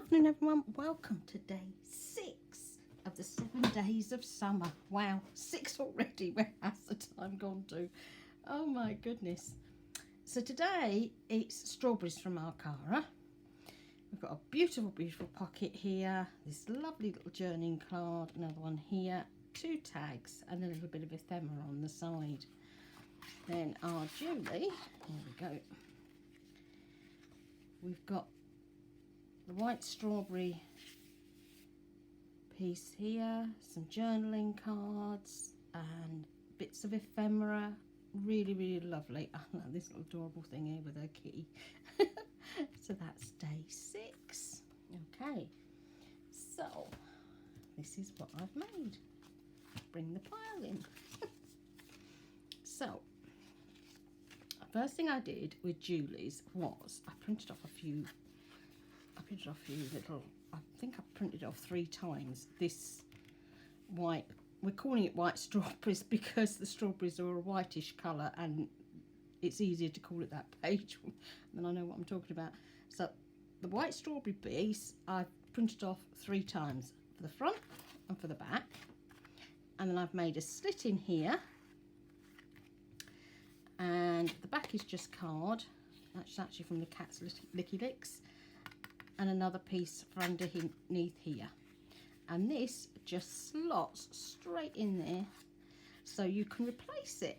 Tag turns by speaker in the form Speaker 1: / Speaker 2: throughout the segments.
Speaker 1: afternoon, everyone. Welcome to day 6 of the 7 days of summer. Wow, 6 already. Where has the time gone to? Oh my goodness. So today it's strawberries from our Cara. We've got a beautiful, beautiful pocket here. This lovely little journeying card. Another one here. 2 tags and a little bit of ephemera on the side. Then our Julie. Here we go. We've got the white strawberry piece here, some journaling cards and bits of ephemera. Really, really lovely. I love this little adorable thing here with her kitty. So that's day 6. Okay, so this is what I've made. Bring the pile in. So first thing I did with Julie's was I printed off a few little, I think I printed off 3 times this white, we're calling it white strawberries because the strawberries are a whitish colour and it's easier to call it that page than I know what I'm talking about. So the white strawberry piece I've printed off 3 times, for the front and for the back, and then I've made a slit in here, and the back is just card. That's actually from the cat's licky licks, and another piece for underneath here, and this just slots straight in there so you can replace it.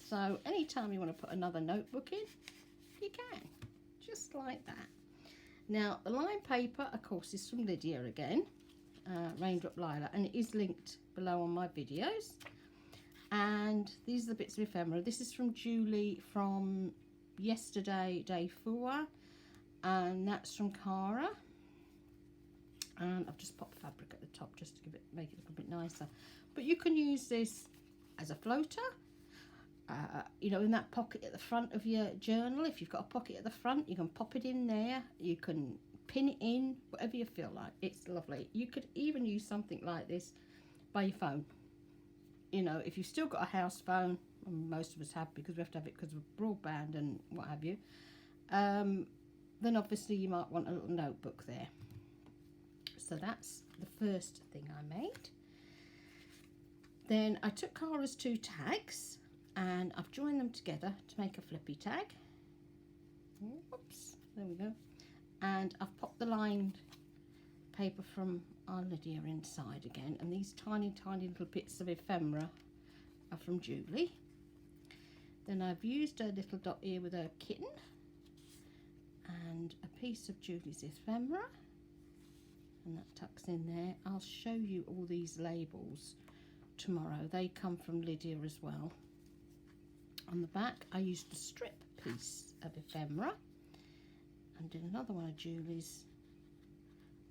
Speaker 1: So anytime you want to put another notebook in, you can, just like that. Now the line paper, of course, is from Lydia again, Raindrop Lila, and it is linked below on my videos. And these are the bits of ephemera. This is from Julie from yesterday, day 4, and that's from Cara. And I've just popped fabric at the top just to make it look a bit nicer. But you can use this as a floater, you know, in that pocket at the front of your journal. If you've got a pocket at the front, you can pop it in there. You can pin it in, whatever you feel like. It's lovely. You could even use something like this by your phone. You know, if you've still got a house phone, and most of us have because we have to have it because of broadband and what have you, then obviously you might want a little notebook there. So that's the first thing I made. Then I took Cara's 2 tags and I've joined them together to make a flippy tag. Whoops, there we go. And I've popped the lined paper from our Lydia inside again, and these tiny little bits of ephemera are from Julie. Then I've used a little dot here with a kitten and a piece of Julie's ephemera, and that tucks in there. I'll show you all these labels tomorrow. They come from Lydia as well. On the back I used a strip piece of ephemera and did another one of Julie's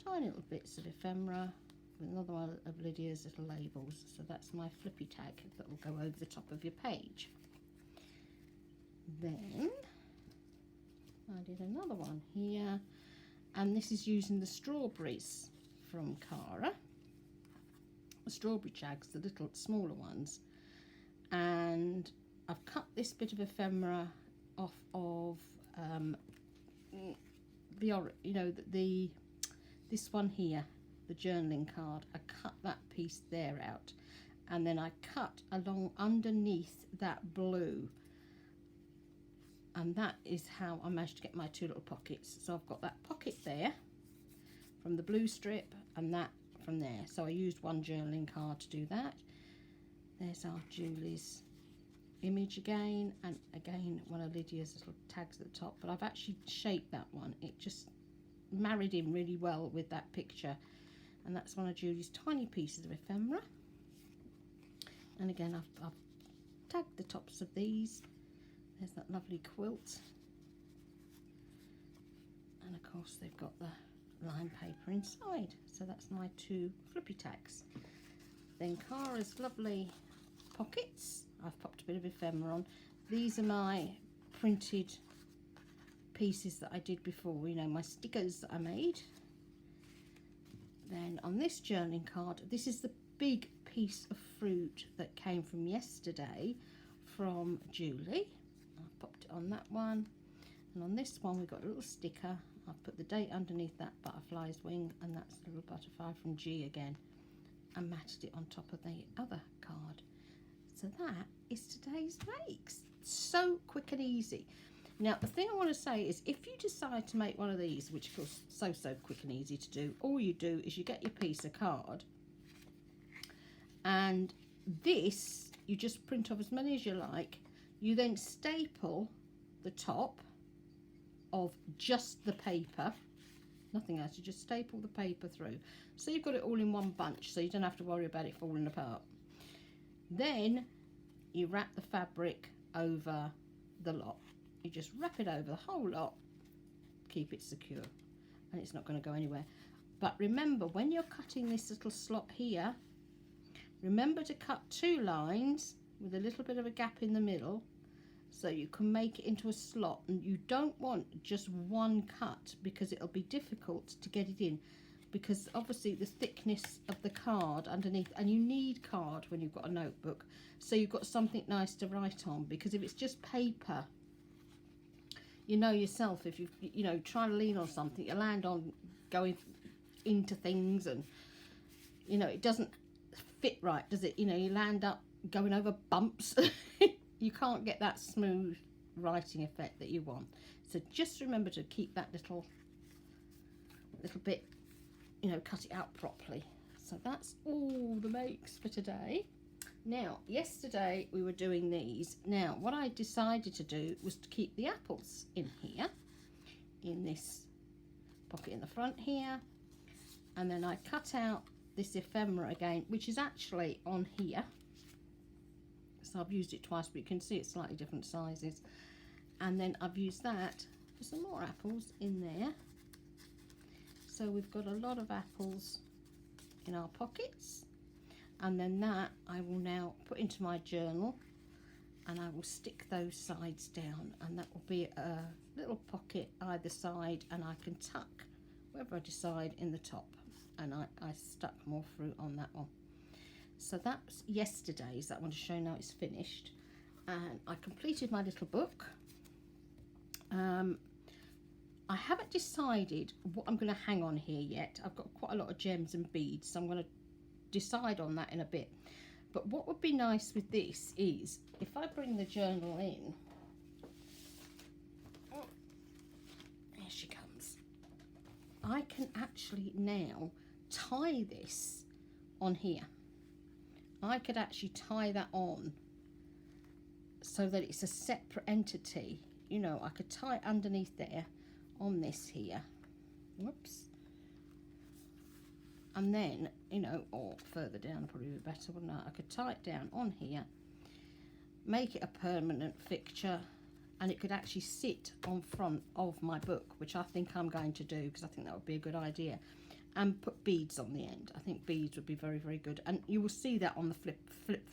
Speaker 1: tiny little bits of ephemera with another one of Lydia's little labels. So that's my flippy tag that will go over the top of your page. Then I did another one here, and this is using the strawberries from Cara, the strawberry tags, the little smaller ones, and I've cut this bit of ephemera off of this one here, the journaling card. I cut that piece there out, and then I cut along underneath that blue, and that is how I managed to get my 2 little pockets. So I've got that pocket there from the blue strip and that from there. So I used one journaling card to do that. There's our Julie's image again, and again one of Lydia's little tags at the top, but I've actually shaped that one. It just married in really well with that picture, and that's one of Julie's tiny pieces of ephemera. And again I've tagged the tops of these. There's that lovely quilt, and of course they've got the line paper inside. So that's my 2 flippy tags. Then Cara's lovely pockets, I've popped a bit of ephemera on. These are my printed pieces that I did before, you know, my stickers that I made. Then on this journaling card, this is the big piece of fruit that came from yesterday from Julie. I've popped it on that one, and on this one we've got a little sticker I've put the date underneath that butterfly's wing, and that's a little butterfly from G again, and matted it on top of the other card. So that is today's makes. So quick and easy. Now the thing I want to say is, if you decide to make one of these, which of course so quick and easy to do, all you do is you get your piece of card, and this you just print off as many as you like. You then staple the top of just the paper, nothing else. You just staple the paper through, so you've got it all in one bunch, so you don't have to worry about it falling apart. Then you wrap the fabric over the lot. You just wrap it over the whole lot, keep it secure, and it's not going to go anywhere. But remember, when you're cutting this little slot here, remember to cut 2 lines with a little bit of a gap in the middle, so you can make it into a slot. And you don't want just one cut, because it'll be difficult to get it in, because obviously the thickness of the card underneath, and you need card when you've got a notebook, so you've got something nice to write on. Because if it's just paper, you know yourself, if you know, try to lean on something, you land on going into things, and you know, it doesn't fit right, does it? You know, you land up going over bumps. You can't get that smooth writing effect that you want. So just remember to keep that little bit, you know, cut it out properly. So that's all the makes for today. Now, yesterday we were doing these. Now, what I decided to do was to keep the apples in here, in this pocket in the front here, and then I cut out this ephemera again, which is actually on here. So I've used it twice, but you can see it's slightly different sizes. And then I've used that for some more apples in there. So we've got a lot of apples in our pockets. And then that I will now put into my journal, and I will stick those sides down, and that will be a little pocket either side, and I can tuck wherever I decide in the top. And I stuck more fruit on that one. So that's yesterday's. That I want to show now it's finished. And I completed my little book. I haven't decided what I'm going to hang on here yet. I've got quite a lot of gems and beads, so I'm going to decide on that in a bit. But what would be nice with this is, if I bring the journal in, oh, there she comes, I can actually now tie this on here. I could actually tie that on so that it's a separate entity. You know, I could tie it underneath there on this here. Whoops. And then, you know, or further down probably be better, wouldn't I? I could tie it down on here, make it a permanent fixture, and it could actually sit on front of my book, which I think I'm going to do, because I think that would be a good idea. And put beads on the end. I think beads would be very, very good. And you will see that on the flip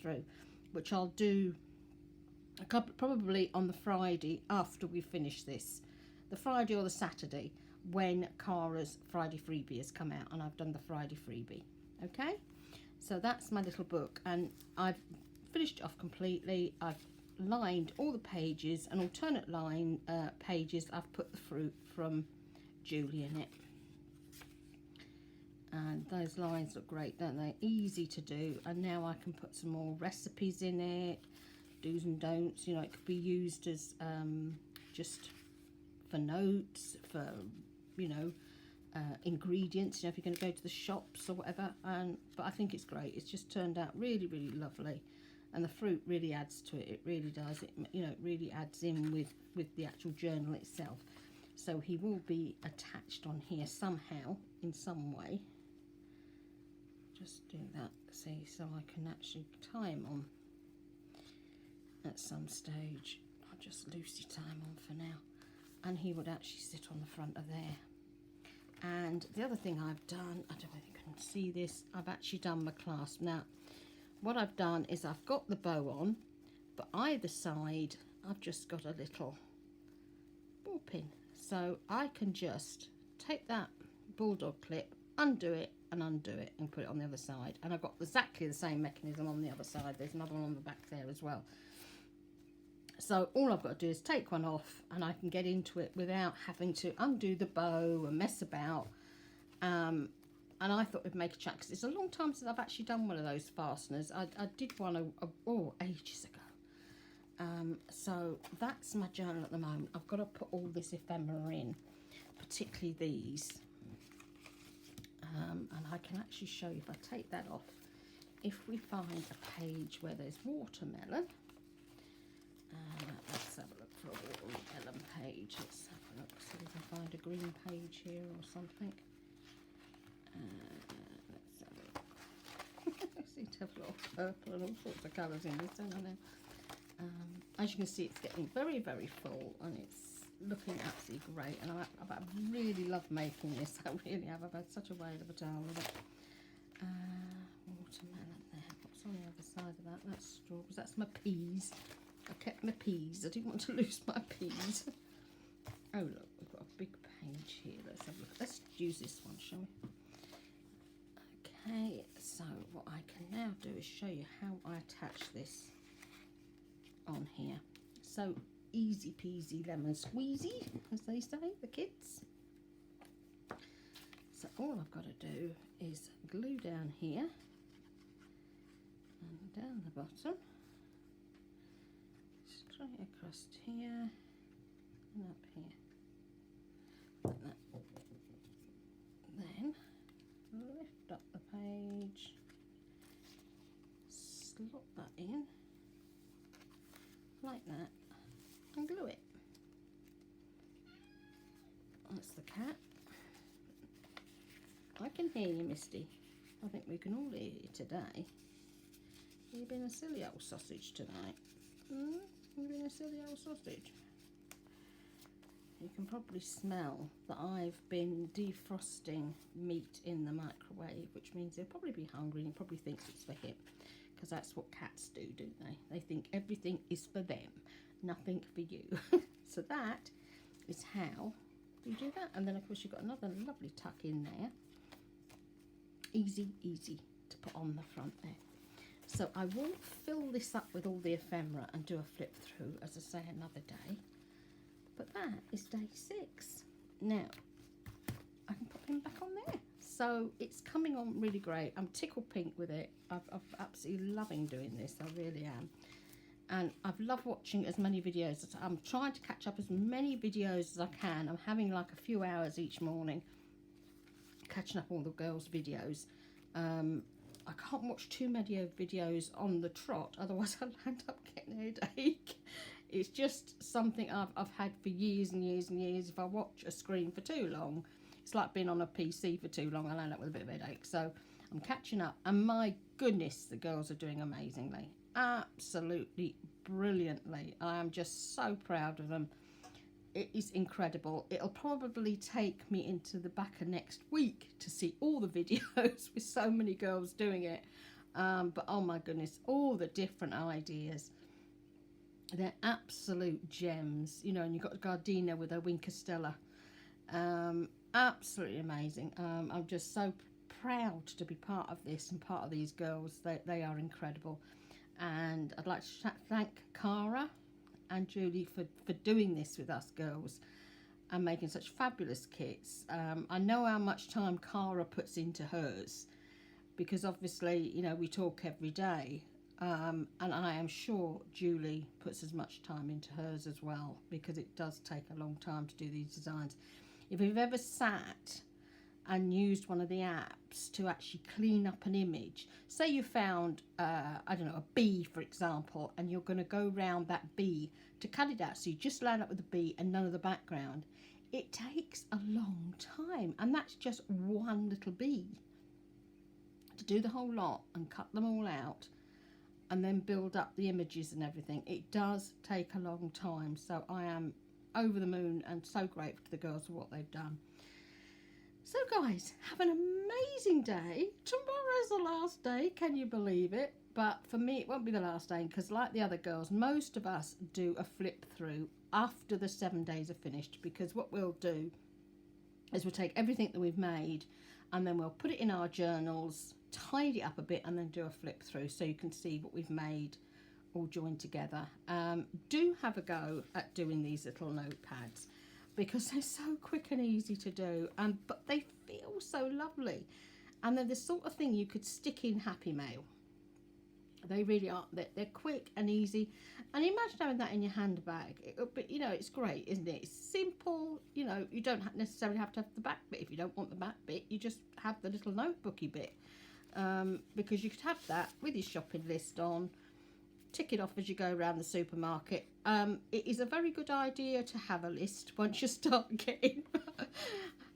Speaker 1: through, which I'll do probably on the Friday after we finish this. The Friday or the Saturday, when Cara's Friday freebie has come out, and I've done the Friday freebie. Okay, so that's my little book, and I've finished it off completely. I've lined all the pages, and alternate line pages I've put the fruit from Julie in it. And those lines look great, don't they? Easy to do. And now I can put some more recipes in it, do's and don'ts. You know, it could be used as just for notes, for, you know, ingredients, you know, if you're going to go to the shops or whatever. But I think it's great. It's just turned out really, really lovely, and the fruit really adds to it. It really does. It, you know, it really adds in with the actual journal itself. So he will be attached on here somehow, in some way. Just do that, see, so I can actually tie him on at some stage. I'll just loosey tie him on for now, and he would actually sit on the front of there. And the other thing I've done, I don't know if you can see this, I've actually done my clasp. Now, what I've done is I've got the bow on, but either side I've just got a little ball pin. So I can just take that bulldog clip, undo it, and put it on the other side. And I've got exactly the same mechanism on the other side. There's another one on the back there as well. So all I've got to do is take one off and I can get into it without having to undo the bow and mess about. And I thought we'd make a chat because it's a long time since I've actually done one of those fasteners. I did one ages ago. So that's my journal at the moment. I've got to put all this ephemera in, particularly these. And I can actually show you if I take that off. If we find a page where there's watermelon, let's have a look for a watermelon page. Let's have a look, see if I can find a green page here or something. Let's have a look. I seem to have a lot of purple and all sorts of colours in this, don't I know? As you can see, it's getting very, very full and it's looking absolutely great. And I really love making this. I really have. I've had such a whale of a time with it. Watermelon there. What's on the other side of that? That's strawberries. That's my peas. I kept my peas. I didn't want to lose my peas. Oh look, we've got a big page here. Let's have a look. Let's use this one, shall we? Okay, so what I can now do is show you how I attach this on here. So easy peasy lemon squeezy, as they say, the kids. So all I've got to do is glue down here and down the bottom, straight across here and up here. Like that. Then lift up the page, slot that in like that and glue it. That's the cat. I can hear you, Misty. I think we can all hear you today. You've been a silly old sausage tonight. You've been a silly old sausage. You can probably smell that I've been defrosting meat in the microwave, which means he'll probably be hungry and he probably thinks it's for him, because that's what cats do, don't they? They think everything is for them, nothing for you. So that is how you do that. And then of course you've got another lovely tuck in there. Easy, easy to put on the front there. So I will fill this up with all the ephemera and do a flip through, as I say, another day. But that is day 6. Now, I can put him back on there. So it's coming on really great. I'm tickled pink with it. I'm absolutely loving doing this. I really am. And I've loved watching as many videos. I'm trying to catch up as many videos as I can. I'm having like a few hours each morning catching up all the girls' videos. I can't watch too many videos on the trot, otherwise I'll end up getting a headache. It's just something I've had for years and years and years. If I watch a screen for too long, it's like being on a PC for too long. I'll end up with a bit of a headache. So I'm catching up, and my goodness, the girls are doing amazingly. Absolutely brilliantly. I am just so proud of them. It is incredible. It'll probably take me into the back of next week to see all the videos with so many girls doing it. But oh my goodness, all the different ideas. They're absolute gems, you know. And you've got Gardena with her Winkestella. Absolutely amazing. I'm just so proud to be part of this and part of these girls. They are incredible. And I'd like to thank Cara and Julie for doing this with us girls and making such fabulous kits. I know how much time Cara puts into hers, because obviously, you know, we talk every day. And I am sure Julie puts as much time into hers as well, because it does take a long time to do these designs. If you've ever sat and used one of the apps to actually clean up an image, say you found, I don't know, a bee, for example, and you're going to go round that bee to cut it out, so you just line up with the bee and none of the background. It takes a long time, and that's just one little bee. To do the whole lot and cut them all out and then build up the images and everything, it does take a long time. So I am over the moon and so grateful to the girls for what they've done. So guys, have an amazing day. Tomorrow's the last day, can you believe it? But for me it won't be the last day, because like the other girls, most of us do a flip through after the 7 days are finished, because what we'll do is we'll take everything that we've made and then we'll put it in our journals, tidy it up a bit, and then do a flip through so you can see what we've made all joined together. Do have a go at doing these little notepads, because they're so quick and easy to do, but they feel so lovely, and they're the sort of thing you could stick in Happy Mail. They really are. They're quick and easy, and imagine having that in your handbag. But you know, it's great, isn't it? It's simple. You know, you don't necessarily have to have the back bit. If you don't want the back bit, you just have the little notebooky bit, because you could have that with your shopping list on. Tick it off as you go around the supermarket. It is a very good idea to have a list once you start getting,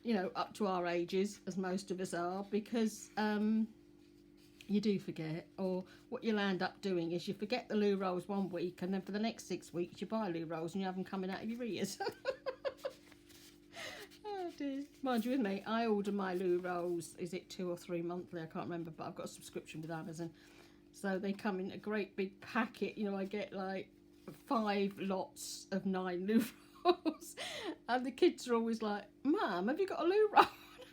Speaker 1: you know, up to our ages, as most of us are, because you do forget, or what you'll end up doing is you forget the loo rolls one week, and then for the next 6 weeks you buy loo rolls and you have them coming out of your ears. Oh dear. Mind you, with me, I order my loo rolls, is it 2 or 3 monthly? I can't remember, but I've got a subscription with Amazon. So they come in a great big packet. You know, I get like 5 lots of 9 loo rolls. And the kids are always like, Mum, have you got a loo roll?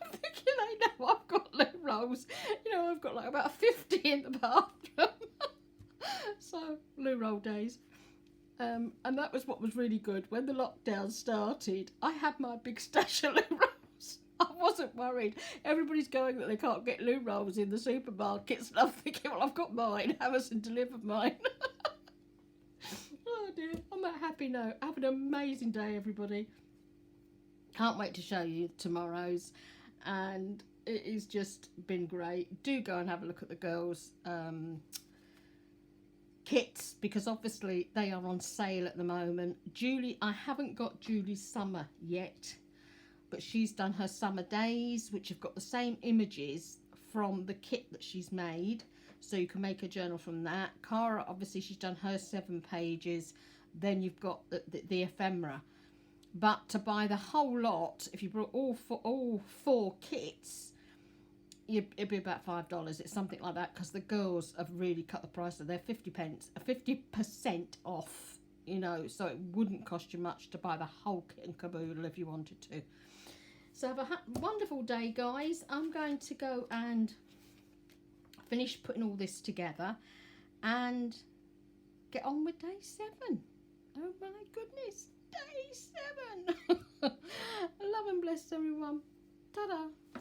Speaker 1: I'm thinking, they know I've got loo rolls. You know, I've got like about 50 in the bathroom. So, loo roll days. And that was what was really good. When the lockdown started, I had my big stash of loo rolls. I wasn't worried. Everybody's going that they can't get loo rolls in the supermarkets, and I'm thinking, well, I've got mine. Amazon delivered mine. Oh dear. On that happy note, have an amazing day, everybody. Can't wait to show you tomorrow's, and it has just been great. Do go and have a look at the girls' kits, because obviously they are on sale at the moment. Julie, I haven't got Julie's summer yet, but she's done her summer days, which have got the same images from the kit that she's made, so you can make a journal from that. Cara, obviously she's done her 7 pages. Then you've got the ephemera. But to buy the whole lot, if you brought all 4 kits, it'd be about $5. It's something like that, because the girls have really cut the price. So they're 50% off, you know, so it wouldn't cost you much to buy the whole kit and caboodle if you wanted to. So have a wonderful day, guys. I'm going to go and finish putting all this together and get on with day 7. Oh my goodness, day 7. Love and bless everyone. Ta-da.